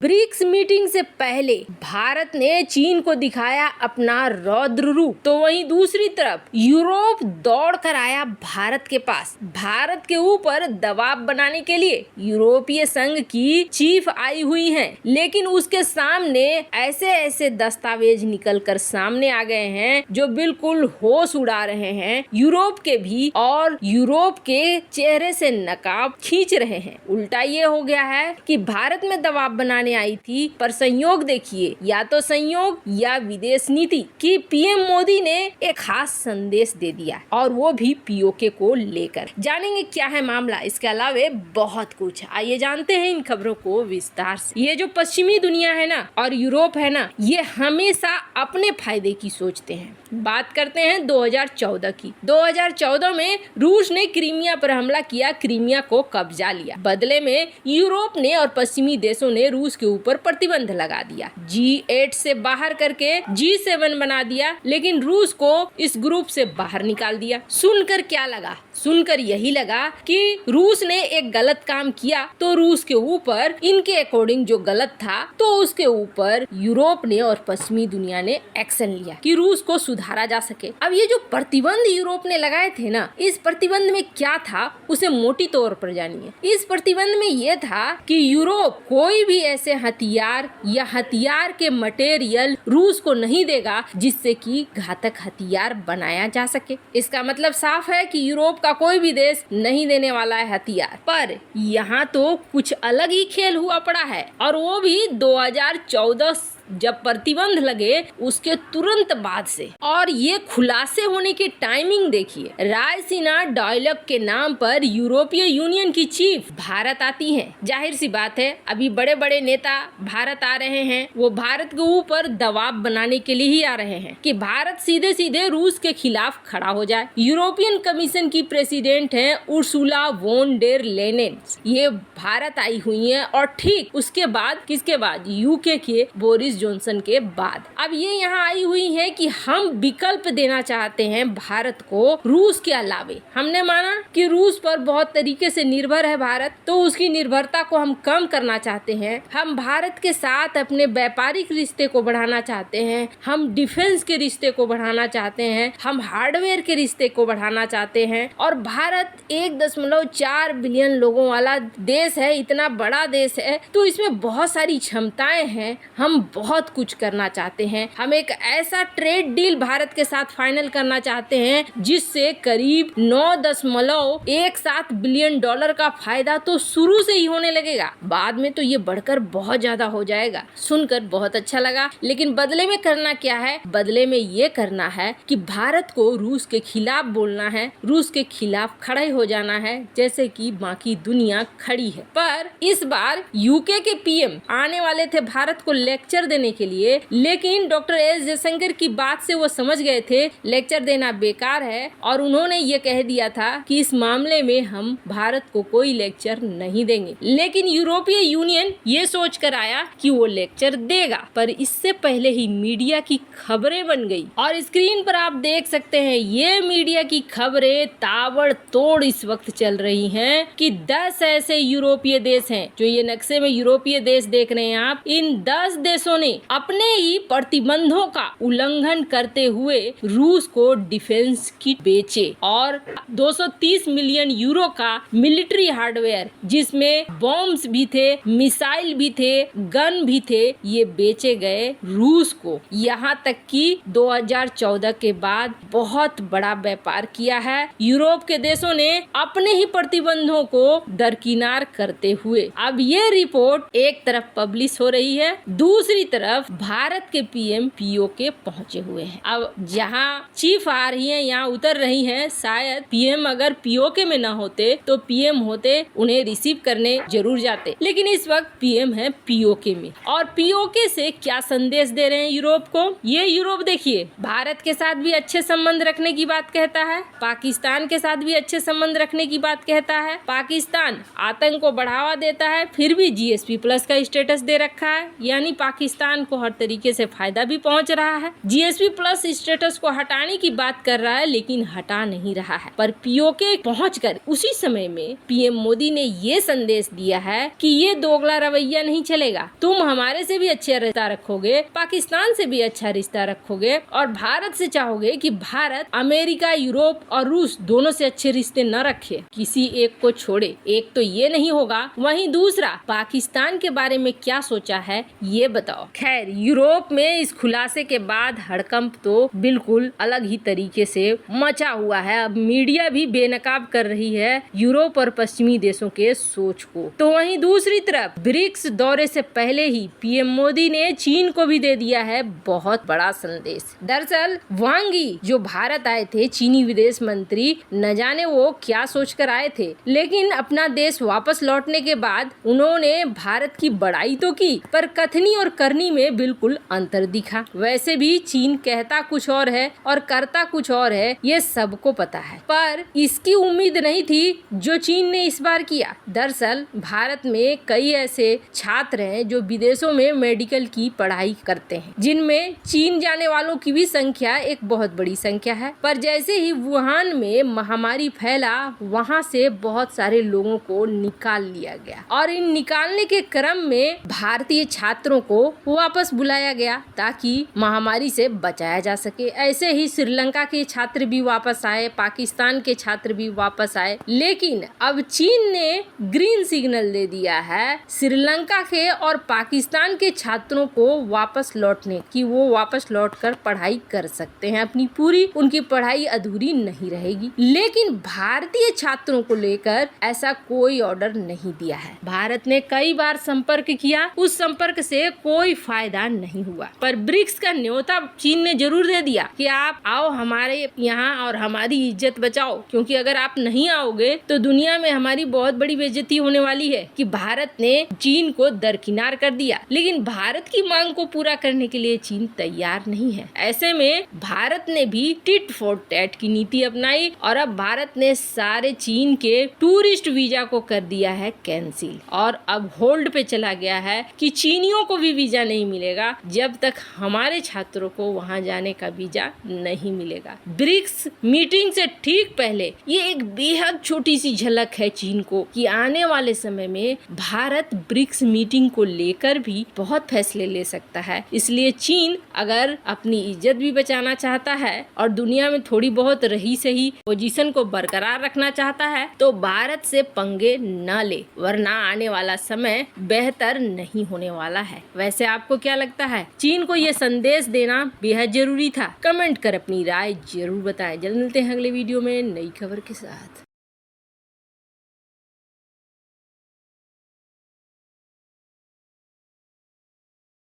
BRICS meeting से पहले भारत ने चीन को दिखाया अपना रौद्र रूप, तो वहीं दूसरी तरफ यूरोप दौड़ कर आया भारत के पास। भारत के ऊपर दबाव बनाने के लिए यूरोपीय संघ की चीफ आई हुई हैं, लेकिन उसके सामने ऐसे ऐसे दस्तावेज निकल कर सामने आ गए हैं जो बिल्कुल होश उड़ा रहे हैं यूरोप के भी, और यूरोप के चेहरे से नकाब खींच रहे हैं। उल्टा ये हो गया है कि भारत में दबाव बनाने आई थी, पर संयोग देखिए, या तो संयोग या विदेश नीति कि पीएम मोदी ने एक खास संदेश दे दिया, और वो भी पीओके को लेकर। जानेंगे क्या है मामला, इसके अलावे बहुत कुछ। आइए जानते हैं इन खबरों को विस्तार से। ये जो पश्चिमी दुनिया है ना और यूरोप है ना, ये हमेशा अपने फायदे की सोचते हैं। बात करते हैं 2014 की। 2014 में रूस ने क्रीमिया पर हमला किया, क्रीमिया को कब्जा लिया। बदले में यूरोप ने और पश्चिमी देशों ने रूस के ऊपर प्रतिबंध लगा दिया, G8 से बाहर करके G7 बना दिया, लेकिन रूस को इस ग्रुप से बाहर निकाल दिया। सुनकर क्या लगा? सुनकर यही लगा कि रूस ने एक गलत काम किया, तो रूस के ऊपर इनके अकॉर्डिंग जो गलत था, तो उसके ऊपर यूरोप ने और पश्चिमी दुनिया ने एक्शन लिया कि रूस को सुधारा जा सके। अब ये जो प्रतिबंध यूरोप ने लगाए थे ना, इस प्रतिबंध में क्या था उसे मोटी तौर पर जानिए। इस प्रतिबंध में ये था कि यूरोप कोई भी ऐसे हथियार या हथियार के मटेरियल रूस को नहीं देगा जिससे कि घातक हथियार बनाया जा सके। इसका मतलब साफ है कि यूरोप का कोई भी देश नहीं देने वाला है हथियार। पर यहाँ तो कुछ अलग ही खेल हुआ पड़ा है, और वो भी 2014 जब प्रतिबंध लगे उसके तुरंत बाद से। और ये खुलासे होने की टाइमिंग देखिए। रायसीना डायलॉग के नाम पर यूरोपीय यूनियन की चीफ भारत आती हैं। जाहिर सी बात है, अभी बड़े बड़े नेता भारत आ रहे हैं, वो भारत के ऊपर दबाव बनाने के लिए ही आ रहे हैं कि भारत सीधे सीधे रूस के खिलाफ खड़ा हो जाए। यूरोपियन कमीशन की प्रेसिडेंट है उर्सुला वोन डेर लेयेन, ये भारत आई हुई है, और ठीक उसके बाद किसके बाद? यूके के बोरिस जॉनसन के बाद। अब ये यहाँ आई हुई है कि हम विकल्प देना चाहते हैं भारत को रूस के अलावे। हमने माना कि रूस पर बहुत तरीके से निर्भर है भारत, तो उसकी निर्भरता को हम कम करना चाहते हैं। हम भारत के साथ अपने व्यापारिक रिश्ते को बढ़ाना चाहते हैं, हम डिफेंस के रिश्ते को बढ़ाना चाहते हैं, हम हार्डवेयर के रिश्ते को बढ़ाना चाहते हैं। और भारत 1.4 बिलियन लोगों वाला देश है, इतना बड़ा देश है, तो इसमें बहुत सारी क्षमताएं हैं। हम बहुत कुछ करना चाहते हैं। हम एक ऐसा ट्रेड डील भारत के साथ फाइनल करना चाहते हैं जिससे करीब 9.17 बिलियन डॉलर का फायदा तो शुरू से ही होने लगेगा, बाद में तो ये बढ़कर बहुत ज्यादा हो जाएगा। सुनकर बहुत अच्छा लगा, लेकिन बदले में करना क्या है? बदले में ये करना है कि भारत को रूस के खिलाफ बोलना है, रूस के खिलाफ खड़े हो जाना है, जैसे कि बाकी दुनिया खड़ी है। पर इस बार यूके के पीएम आने वाले थे भारत को लेक्चर देने के लिए, लेकिन डॉक्टर एस जयशंकर की बात से वो समझ गए थे लेक्चर देना बेकार है, और उन्होंने ये कह दिया था कि इस मामले में हम भारत को कोई लेक्चर नहीं देंगे। लेकिन यूरोपीय यूनियन ये सोच कर आया कि वो लेक्चर देगा, पर इससे पहले ही मीडिया की खबरें बन गई, और स्क्रीन पर आप देख सकते हैं ये मीडिया की खबरें ताबड़तोड़ इस वक्त चल रही हैं कि 10 ऐसे यूरोपीय देश हैं, जो ये नक्शे में यूरोपीय देश देख रहे हैं आप, इन 10 देशों ने अपने ही प्रतिबंधों का उल्लंघन करते हुए रूस को डिफेंस किट बेचे, और 230 मिलियन यूरो का मिलिट्री हार्डवेयर, जिसमें बॉम्ब्स भी थे, मिसाइल भी थे, गन भी थे, ये बेचे गए रूस को। यहाँ तक कि 2014 के बाद बहुत बड़ा व्यापार किया है यूरोप के देशों ने अपने ही प्रतिबंधों को दरकिनार करते हुए। अब ये रिपोर्ट एक तरफ पब्लिश हो रही है, दूसरी तरफ भारत के पीएम पीओके पहुंचे हुए हैं। अब जहां चीफ आ रही है, यहाँ उतर रही हैं, शायद पीएम अगर पीओके में ना होते तो पीएम होते, उन्हें रिसीव करने जरूर जाते, लेकिन इस वक्त पीएम है पीओके में। और पीओके से क्या संदेश दे रहे हैं यूरोप को? ये यूरोप देखिए, भारत के साथ भी अच्छे संबंध रखने की बात कहता है, पाकिस्तान के साथ भी अच्छे संबंध रखने की बात कहता है। पाकिस्तान आतंक को बढ़ावा देता है, फिर भी GSP+ का स्टेटस दे रखा है, यानी पाकिस्तान पाकिस्तान को हर तरीके से फायदा भी पहुंच रहा है। GSP प्लस स्टेटस को हटाने की बात कर रहा है लेकिन हटा नहीं रहा है। पर POK पहुंचकर उसी समय में PM मोदी ने ये संदेश दिया है कि ये दोगला रवैया नहीं चलेगा, तुम हमारे से भी अच्छे रिश्ता रखोगे, पाकिस्तान से भी अच्छा रिश्ता रखोगे और भारत से चाहोगे कि भारत अमेरिका, यूरोप और रूस दोनों से अच्छे रिश्ते न रखे, किसी एक को छोड़े। एक तो ये नहीं होगा, वहीं दूसरा पाकिस्तान के बारे में क्या सोचा है ये बताओ। खैर, यूरोप में इस खुलासे के बाद हड़कंप तो बिल्कुल अलग ही तरीके से मचा हुआ है। अब मीडिया भी बेनकाब कर रही है यूरोप और पश्चिमी देशों के सोच को। तो वहीं दूसरी तरफ ब्रिक्स दौरे से पहले ही PM मोदी ने चीन को भी दे दिया है बहुत बड़ा संदेश। दरअसल वांग यी जो भारत आए थे, चीनी विदेश मंत्री, न जाने वो क्या सोचकर आए थे, लेकिन अपना देश वापस लौटने के बाद उन्होंने भारत की बड़ाई तो की पर कथनी और करनी में बिल्कुल अंतर दिखा। वैसे भी चीन कहता कुछ और है और करता कुछ और है, ये सबको पता है, पर इसकी उम्मीद नहीं थी जो चीन ने इस बार किया। दरअसल भारत में कई ऐसे छात्र हैं जो विदेशों में मेडिकल की पढ़ाई करते हैं, जिनमें चीन जाने वालों की भी संख्या एक बहुत बड़ी संख्या है। पर जैसे ही वुहान में महामारी फैला, वहां से बहुत सारे लोगों को निकाल लिया गया और इन निकालने के क्रम में भारतीय छात्रों को वापस बुलाया गया ताकि महामारी से बचाया जा सके। ऐसे ही श्रीलंका के छात्र भी वापस आए, पाकिस्तान के छात्र भी वापस आए, लेकिन अब चीन ने ग्रीन सिग्नल दे दिया है श्रीलंका के और पाकिस्तान के छात्रों को वापस लौटने की। वो वापस लौटकर पढ़ाई कर सकते हैं, अपनी पूरी उनकी पढ़ाई अधूरी नहीं रहेगी। लेकिन भारतीय छात्रों को लेकर ऐसा कोई ऑर्डर नहीं दिया है। भारत ने कई बार संपर्क किया, उस संपर्क से कोई फायदा नहीं हुआ। पर ब्रिक्स का न्योता चीन ने जरूर दे दिया कि आप आओ हमारे यहाँ और हमारी इज्जत बचाओ, क्योंकि अगर आप नहीं आओगे तो दुनिया में हमारी बहुत बड़ी बेइज्जती होने वाली है कि भारत ने चीन को दरकिनार कर दिया। लेकिन भारत की मांग को पूरा करने के लिए चीन तैयार नहीं है। ऐसे में भारत ने भी टिट फॉर टैट की नीति अपनाई और अब भारत ने सारे चीन के टूरिस्ट वीजा को कर दिया है कैंसिल और अब होल्ड पे चला गया है कि चीनियों को भी वीजा नहीं मिलेगा जब तक हमारे छात्रों को वहां जाने का वीजा नहीं मिलेगा। ब्रिक्स मीटिंग से ठीक पहले ये एक बेहद छोटी सी झलक है चीन को कि आने वाले समय में भारत ब्रिक्स मीटिंग को लेकर भी बहुत फैसले ले सकता है। इसलिए चीन अगर अपनी इज्जत भी बचाना चाहता है और दुनिया में थोड़ी बहुत रही सही पोजीशन को बरकरार रखना चाहता है तो भारत से पंगे न ले, वरना आने वाला समय बेहतर नहीं होने वाला है। वैसे आपको क्या लगता है? चीन को ये संदेश देना बेहद जरूरी था? कमेंट कर अपनी राय जरूर बताएं। जल्द मिलते हैं अगले वीडियो में नई खबर के साथ।